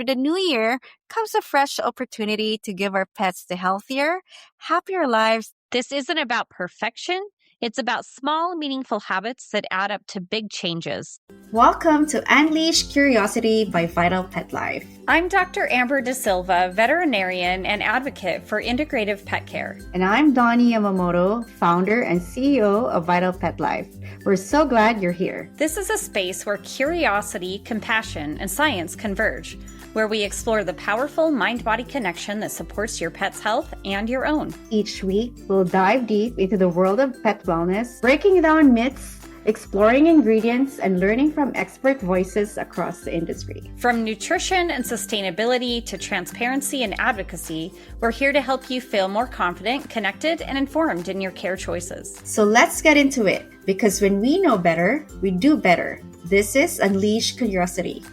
With the new year comes a fresh opportunity to give our pets the healthier, happier lives. This isn't about perfection. It's about small, meaningful habits that add up to big changes. Welcome to Unleash Curiosity by Vital Pet Life. I'm Dr. Amber De Silva, veterinarian and advocate for integrative pet care. And I'm Donie Yamamoto, founder and CEO of Vital Pet Life. We're so glad you're here. This is a space where curiosity, compassion, and science converge, where we explore the powerful mind-body connection that supports your pet's health and your own. Each week, we'll dive deep into the world of pet wellness, breaking down myths, exploring ingredients, and learning from expert voices across the industry. From nutrition and sustainability to transparency and advocacy, we're here to help you feel more confident, connected, and informed in your care choices. So let's get into it, because when we know better, we do better. This is Unleash Curiosity.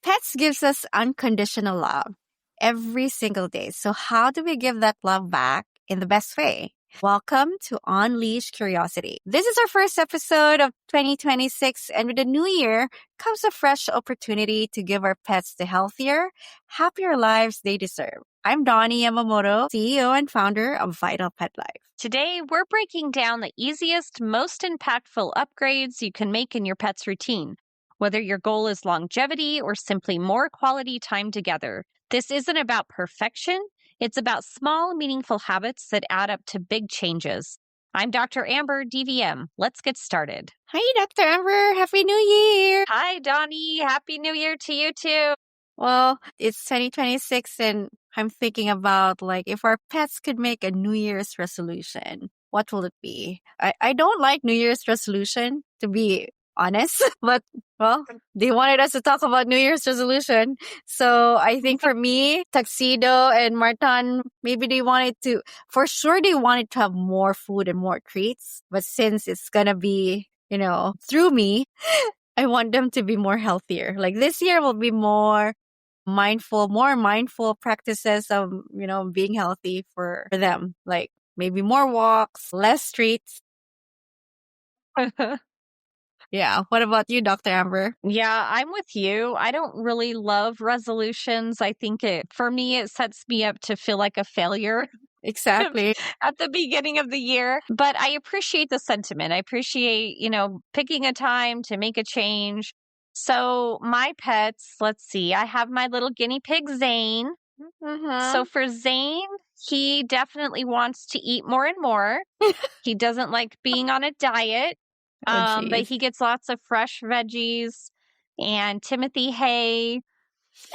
Pets gives us unconditional love every single day. So how do we give that love back in the best way? Welcome to Unleash Curiosity. This is our first episode of 2026, and with the new year comes a fresh opportunity to give our pets the healthier, happier lives they deserve. I'm Donie Yamamoto, CEO and founder of Vital Pet Life. Today, we're breaking down the easiest, most impactful upgrades you can make in your pet's routine. Whether your goal is longevity or simply more quality time together, this isn't about perfection. It's about small, meaningful habits that add up to big changes. I'm Dr. Amber, DVM. Let's get started. Hi, Dr. Amber. Happy New Year. Hi, Donie. Happy New Year to you too. Well, it's 2026 and I'm thinking about if our pets could make a New Year's resolution, what will it be? I don't like New Year's resolution, to be honest, but they wanted us to talk about New Year's resolution. So I think for me, Tuxedo and Martin, maybe they wanted to have more food and more treats. But since it's going to be, through me, I want them to be more healthier. Like this year will be more mindful practices of, being healthy for them. Like maybe more walks, less treats. Yeah. What about you, Dr. Amber? Yeah, I'm with you. I don't really love resolutions. I think for me, it sets me up to feel like a failure. Exactly. At the beginning of the year. But I appreciate the sentiment. I appreciate, picking a time to make a change. So my pets, let's see, I have my little guinea pig, Zane. Mm-hmm. So for Zane, he definitely wants to eat more and more. He doesn't like being on a diet. But he gets lots of fresh veggies and Timothy hay.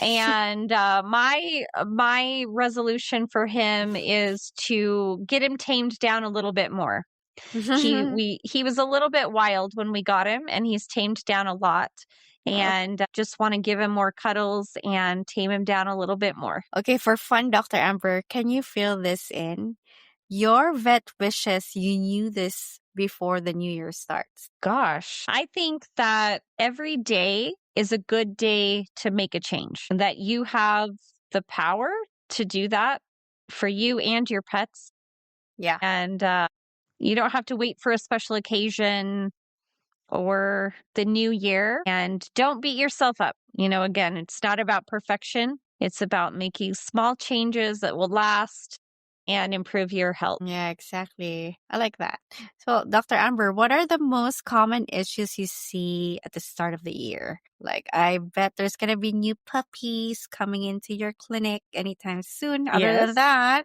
And my resolution for him is to get him tamed down a little bit more. He was a little bit wild when we got him, and he's tamed down a lot. And just want to give him more cuddles and tame him down a little bit more. Okay, for fun, Dr. Amber, can you fill this in? Your vet wishes you knew this before the new year starts. Gosh, I think that every day is a good day to make a change, and that you have the power to do that for you and your pets. Yeah. And you don't have to wait for a special occasion or the new year. And don't beat yourself up. Again, it's not about perfection. It's about making small changes that will last and improve your health. Yeah, exactly. I like that. So, Dr. Amber, what are the most common issues you see at the start of the year? Like, I bet there's going to be new puppies coming into your clinic anytime soon. Other than that,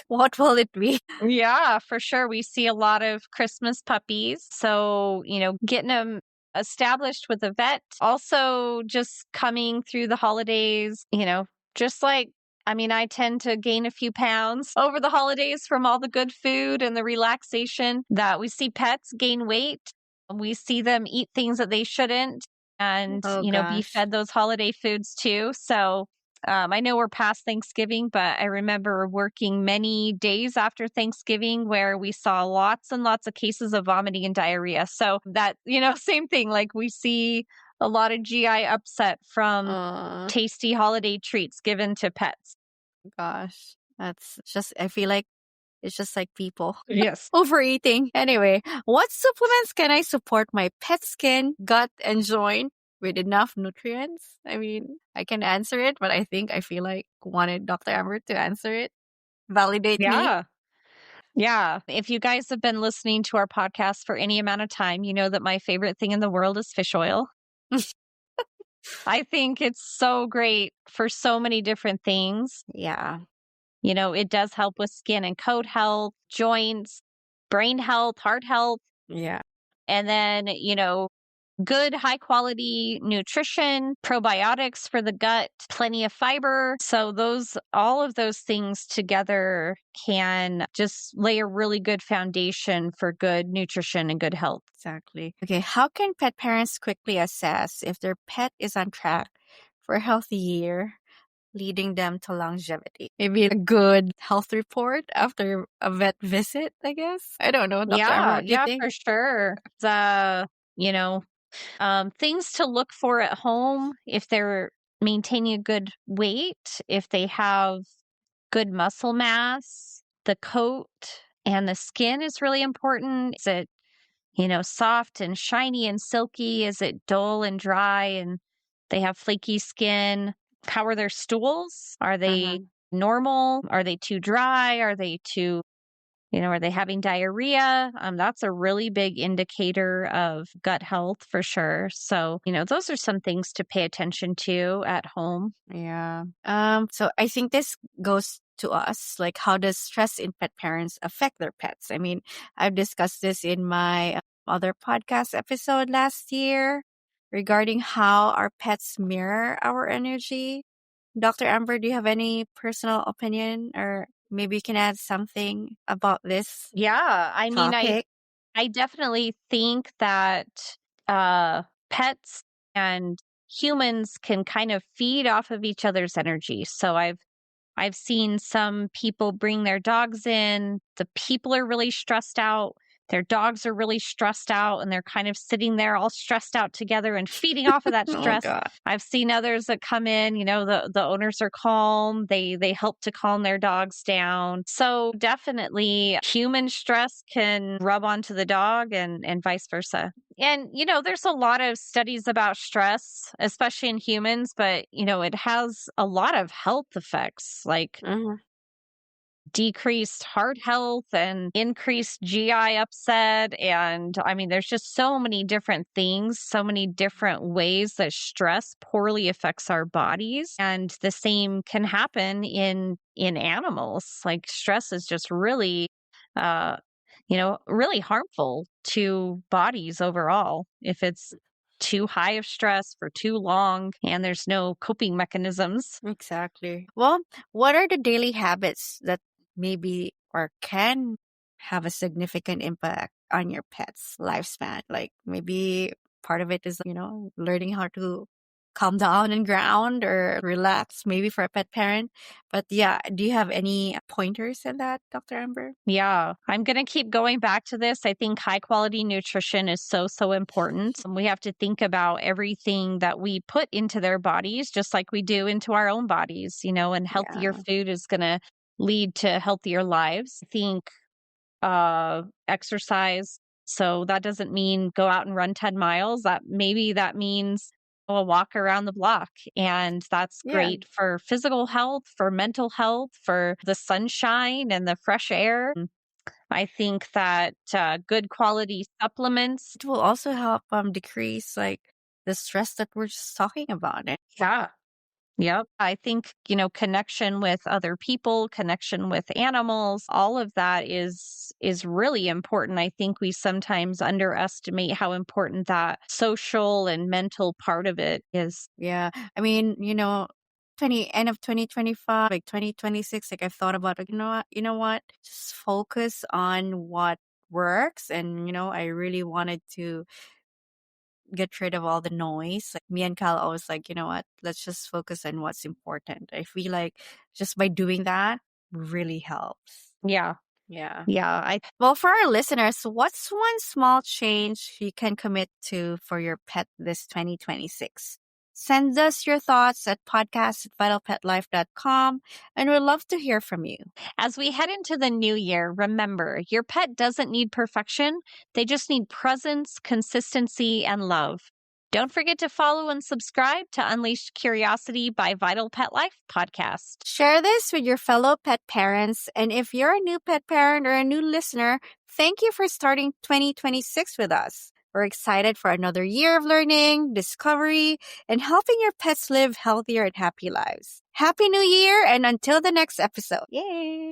what will it be? Yeah, for sure. We see a lot of Christmas puppies. So, getting them established with a vet. Also, just coming through the holidays, I tend to gain a few pounds over the holidays from all the good food and the relaxation that we see pets gain weight. We see them eat things that they shouldn't and, be fed those holiday foods too. So I know we're past Thanksgiving, but I remember working many days after Thanksgiving where we saw lots and lots of cases of vomiting and diarrhea. So that, same thing, like we see a lot of GI upset from tasty holiday treats given to pets. Gosh, that's just, I feel like it's just like people. Yes. Overeating. Anyway, what supplements can I support my pet skin, gut, and joint? with enough nutrients? I mean, I can answer it, but I feel like wanted Dr. Amber to answer it, validate me. Yeah. Yeah. If you guys have been listening to our podcast for any amount of time, you know that my favorite thing in the world is fish oil. I think it's so great for so many different things. Yeah. You know, it does help with skin and coat health, joints, brain health, heart health. Yeah. And then, good high quality nutrition, probiotics for the gut, plenty of fiber. So all of those things together can just lay a really good foundation for good nutrition and good health. Exactly. Okay, how can pet parents quickly assess if their pet is on track for a healthy year, leading them to longevity? Maybe a good health report after a vet visit, I guess. I don't know, Dr. Amber, what do you Yeah, think? for sure. You know, things to look for at home if they're maintaining a good weight, if they have good muscle mass, the coat and the skin is really important. Is it, soft and shiny and silky? Is it dull and dry and they have flaky skin? How are their stools? Are they Uh-huh. normal? Are they too dry? Are they having diarrhea? That's a really big indicator of gut health for sure. So, those are some things to pay attention to at home. Yeah. So I think this goes to us, like how does stress in pet parents affect their pets? I mean, I've discussed this in my other podcast episode last year regarding how our pets mirror our energy. Dr. Amber, do you have any personal opinion or maybe you can add something about this Yeah, I mean, topic? I definitely think that pets and humans can kind of feed off of each other's energy. So I've seen some people bring their dogs in. The people are really stressed out. Their dogs are really stressed out and they're kind of sitting there all stressed out together and feeding off of that Oh stress. God. I've seen others that come in, the owners are calm. They help to calm their dogs down. So definitely human stress can rub onto the dog and vice versa. And there's a lot of studies about stress, especially in humans, but it has a lot of health effects like Mhm. decreased heart health and increased GI upset. And I mean, there's just so many different things, so many different ways that stress poorly affects our bodies. And the same can happen in animals. Like stress is just really really harmful to bodies overall if it's too high of stress for too long and there's no coping mechanisms. Exactly. Well, what are the daily habits that maybe or can have a significant impact on your pet's lifespan? Like maybe part of it is, learning how to calm down and ground or relax, maybe for a pet parent. But yeah, do you have any pointers in that, Dr. Amber? Yeah, I'm going to keep going back to this. I think high quality nutrition is so, so important. We have to think about everything that we put into their bodies, just like we do into our own bodies, and healthier Yeah. food is going to lead to healthier lives. I think exercise. So that doesn't mean go out and run 10 miles. That means go a walk around the block. And that's Yeah. great for physical health, for mental health, for the sunshine and the fresh air. I think that good quality supplements. It will also help decrease like the stress that we're just talking about. Yeah. Yep. I think, connection with other people, connection with animals, all of that is really important. I think we sometimes underestimate how important that social and mental part of it is. Yeah. I mean, end of 2025, like 2026, like I've thought about like, you know what? Just focus on what works. And, I really wanted to get rid of all the noise. Like me and Kyle always like, you know what? Let's just focus on what's important. I feel like just by doing that really helps. Yeah. Yeah. Yeah. I Well, for our listeners, what's one small change you can commit to for your pet this 2026? Send us your thoughts at podcast@vitalpetlife.com and we'd love to hear from you. As we head into the new year, remember your pet doesn't need perfection. They just need presence, consistency, and love. Don't forget to follow and subscribe to Unleashed Curiosity by Vital Pet Life podcast. Share this with your fellow pet parents. And if you're a new pet parent or a new listener, thank you for starting 2026 with us. We're excited for another year of learning, discovery, and helping your pets live healthier and happy lives. Happy New Year, and until the next episode. Yay!